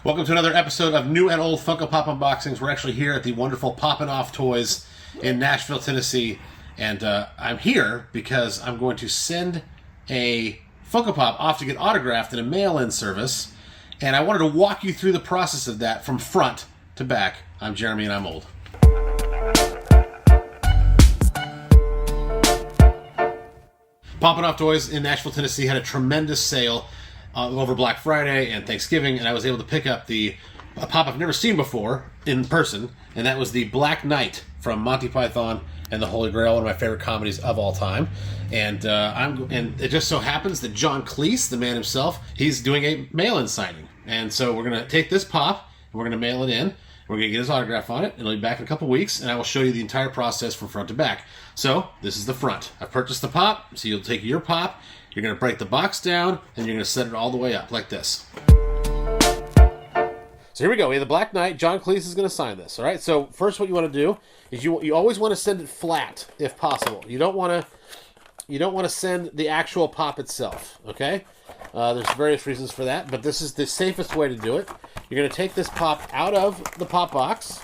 Welcome to another episode of New and Old Funko Pop Unboxings. We're actually here at the wonderful Poppin' Off Toys in Nashville, Tennessee. And I'm here because I'm going to send a Funko Pop off to get autographed in a mail-in service. And I wanted to walk you through the process of that from front to back. I'm Jeremy and I'm old. Poppin' Off Toys in Nashville, Tennessee had a tremendous sale over Black Friday and Thanksgiving, and I was able to pick up a pop I've never seen before in person, and that was the Black Knight from Monty Python and the Holy Grail, one of my favorite comedies of all time. And it just so happens that John Cleese, the man himself, he's doing a mail-in signing, and so we're gonna take this pop and we're gonna mail it in. We're gonna get his autograph on it. It'll be back in a couple weeks, and I will show you the entire process from front to back. So this is the front. I've purchased the pop, so you'll take your pop. You're going to break the box down, and you're going to set it all the way up like this. So here we go. We have the Black Knight. John Cleese is going to sign this. All right. So first, what you want to do is you always want to send it flat if possible. You don't want to send the actual pop itself. Okay. There's various reasons for that, but this is the safest way to do it. You're going to take this pop out of the pop box.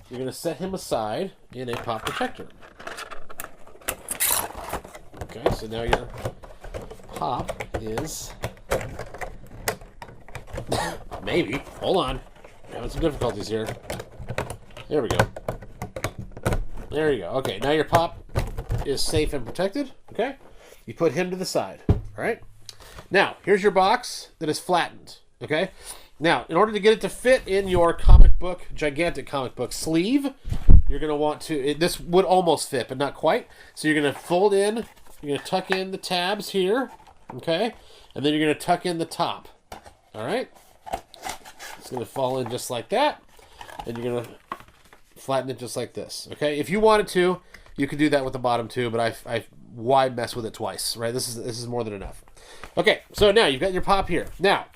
You're going to set him aside in a pop protector. Okay, so now your pop is... maybe. Hold on. I'm having some difficulties here. There we go. There you go. Okay, now your pop is safe and protected. Okay? You put him to the side. All right? Now, here's your box that is flattened. Okay? Now, in order to get it to fit in your comic book, gigantic comic book sleeve, you're going to want to... this would almost fit, but not quite. So you're going to fold in... You're going to tuck in the tabs here, okay? And then you're going to tuck in the top, all right? It's going to fall in just like that, and you're going to flatten it just like this, okay? If you wanted to, you could do that with the bottom too, but why mess with it twice, right? This is more than enough. Okay, so now you've got your pop here. Now,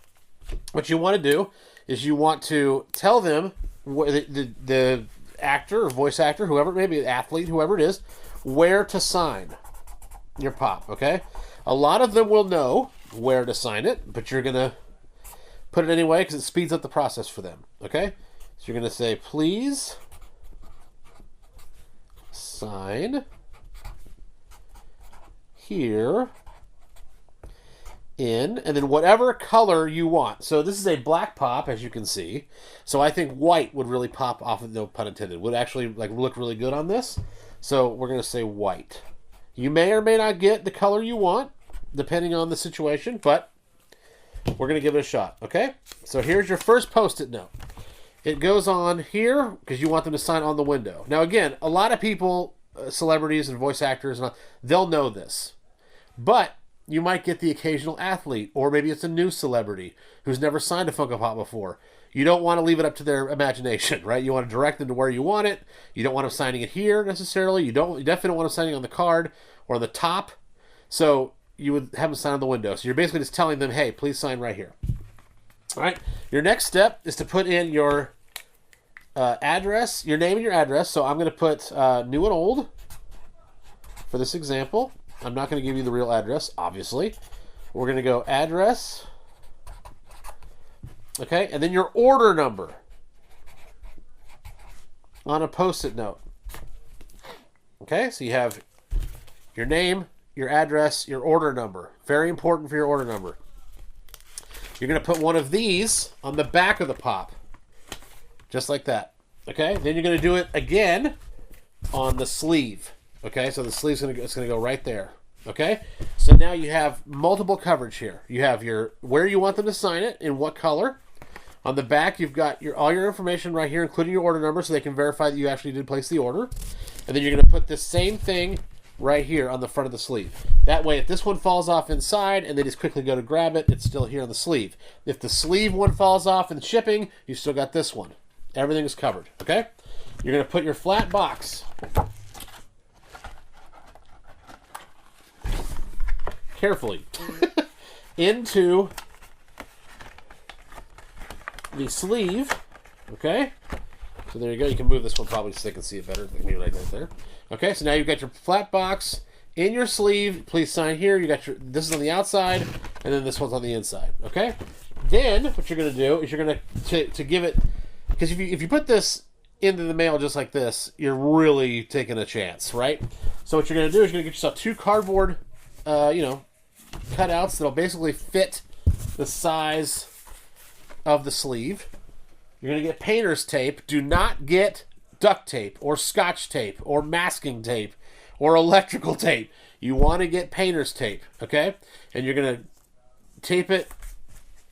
what you want to do is you want to tell them, the actor or voice actor, whoever it may be, athlete, whoever it is, where to sign your pop, okay? A lot of them will know where to sign it, but you're going to put it anyway because it speeds up the process for them, okay? So you're going to say, please sign here in, and then whatever color you want. So this is a black pop, as you can see. So I think white would really pop off, no pun intended, would actually look really good on this. So we're going to say white. You may or may not get the color you want, depending on the situation, but we're going to give it a shot, okay? So here's your first Post-it note. It goes on here because you want them to sign on the window. Now, again, a lot of people, celebrities and voice actors, they'll know this. But you might get the occasional athlete, or maybe it's a new celebrity who's never signed a Funko Pop before. You don't want to leave it up to their imagination, right? You want to direct them to where you want it. You don't want them signing it here necessarily. You definitely don't want them signing on the card or on the top. So you would have them sign on the window. So you're basically just telling them, hey, please sign right here. All right. Your next step is to put in your address, your name and your address. So I'm going to put new and old for this example. I'm not going to give you the real address, obviously. We're going to go address. Okay, and then your order number on a Post-it note. Okay, so you have your name, your address, your order number. Very important for your order number. You're going to put one of these on the back of the pop. Just like that. Okay, then you're going to do it again on the sleeve. Okay, so the sleeve's going to go right there. Okay, so now you have multiple coverage here. You have your where you want them to sign it, in what color. On the back, you've got all your information right here, including your order number, so they can verify that you actually did place the order. And then you're going to put the same thing right here on the front of the sleeve. That way, if this one falls off inside and they just quickly go to grab it, it's still here on the sleeve. If the sleeve one falls off in shipping, you've still got this one. Everything is covered, okay? You're going to put your flat box carefully into the sleeve, okay? So there you go. You can move this one probably so they can see it better. Maybe right there. Okay, so now you've got your flat box in your sleeve. Please sign here. You got this is on the outside, and then this one's on the inside. Okay. Then what you're going to do is you're going to give it, because if you put this into the mail just like this, you're really taking a chance, right? So what you're going to do is you're going to get yourself 2 cardboard, cutouts that'll basically fit the size of the sleeve. You're going to get painter's tape. Do not get duct tape or scotch tape or masking tape or electrical tape. You want to get painter's tape, okay? And you're going to tape it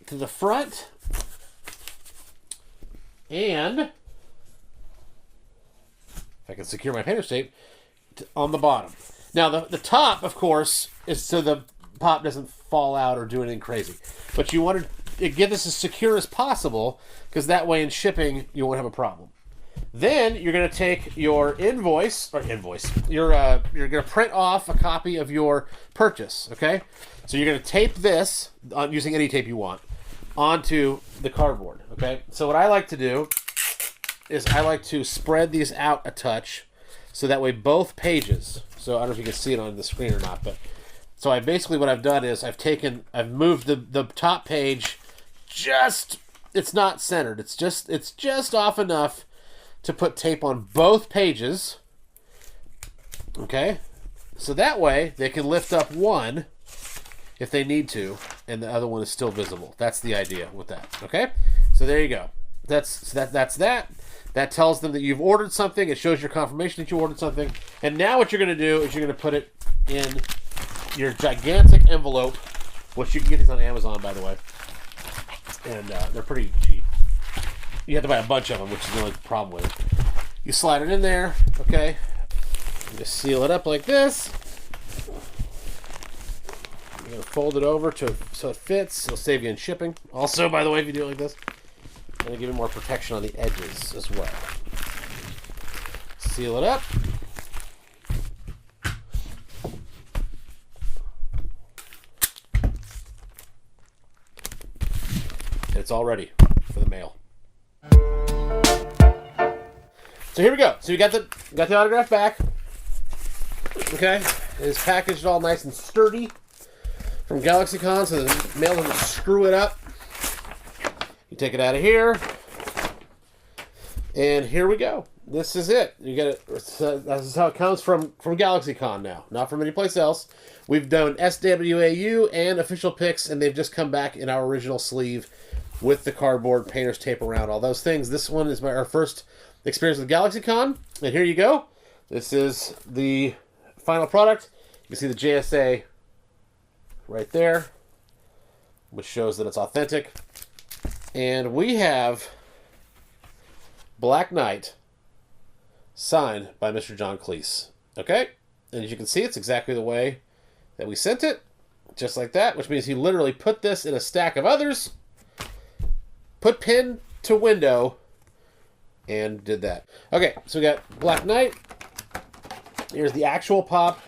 to the front, and if I can secure my painter's tape, on the bottom. Now, the top, of course, is so the pop doesn't fall out or do anything crazy. But you want to get this as secure as possible, because that way in shipping, you won't have a problem. Then you're going to take your you're going to print off a copy of your purchase, okay? So you're going to tape this, using any tape you want, onto the cardboard, okay? So what I like to do is I like to spread these out a touch, so that way both pages, so I don't know if you can see it on the screen or not, but so what I've done is I've moved the top page it's not centered. It's just off enough to put tape on both pages. Okay? So that way they can lift up one if they need to, and the other one is still visible. That's the idea with that. Okay? So there you go. That's that. That tells them that you've ordered something. It shows your confirmation that you ordered something. And now what you're going to do is you're going to put it in your gigantic envelope, which you can get these on Amazon, by the way. And they're pretty cheap. You have to buy a bunch of them, which is the only problem with it. You slide it in there, okay? You just seal it up like this. You're going to fold it over so it fits. It'll save you in shipping. Also, by the way, if you do it like this, going to give it more protection on the edges as well. Seal it up. And it's all ready for the mail. So here we go. So you got the autograph back. Okay, it's packaged all nice and sturdy from GalaxyCon, so the mail doesn't screw it up. You take it out of here, and here we go. This is it. You get it. This is how it comes from GalaxyCon now, not from any place else. We've done SWAU and official pics, and they've just come back in our original sleeve with the cardboard painter's tape around all those things. This one is our first experience with GalaxyCon, and here you go. This is the final product. You can see the JSA right there, which shows that it's authentic. And we have Black Knight signed by Mr. John Cleese. Okay? And as you can see, it's exactly the way that we sent it. Just like that, which means he literally put this in a stack of others, put pin to window, and did that. Okay, so we got Black Knight. Here's the actual pop.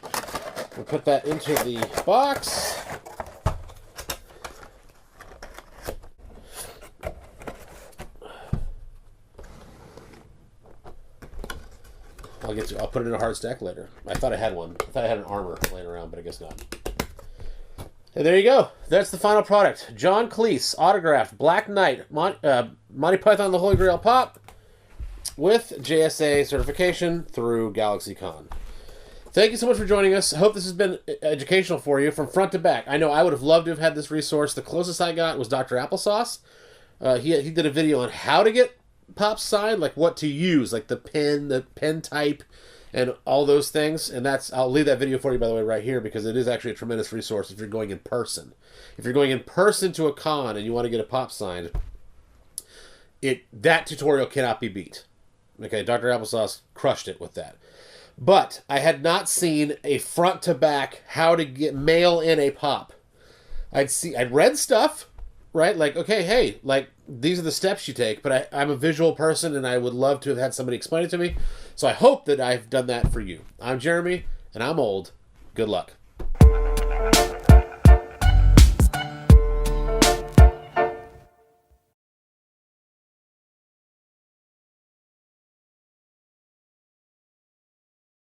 We'll put that into the box. I'll put it in a hard stack later. I thought I had one. I thought I had an armor laying around, but I guess not. And there you go. That's the final product. John Cleese, autographed Black Knight, Monty Python the Holy Grail Pop, with JSA certification through GalaxyCon. Thank you so much for joining us. I hope this has been educational for you from front to back. I know I would have loved to have had this resource. The closest I got was Dr. Applesauce. He did a video on how to get pops signed, like what to use, like the pen type, and all those things. And I'll leave that video for you, by the way, right here, because it is actually a tremendous resource if you're going in person. If you're going in person to a con and you want to get a pop signed, that tutorial cannot be beat. Okay, Dr. Applesauce crushed it with that. But I had not seen a front to back how to mail in a pop. I'd read stuff, right? Like, okay, hey, like, these are the steps you take, but I'm a visual person, and I would love to have had somebody explain it to me. So I hope that I've done that for you. I'm Jeremy, and I'm old. Good luck.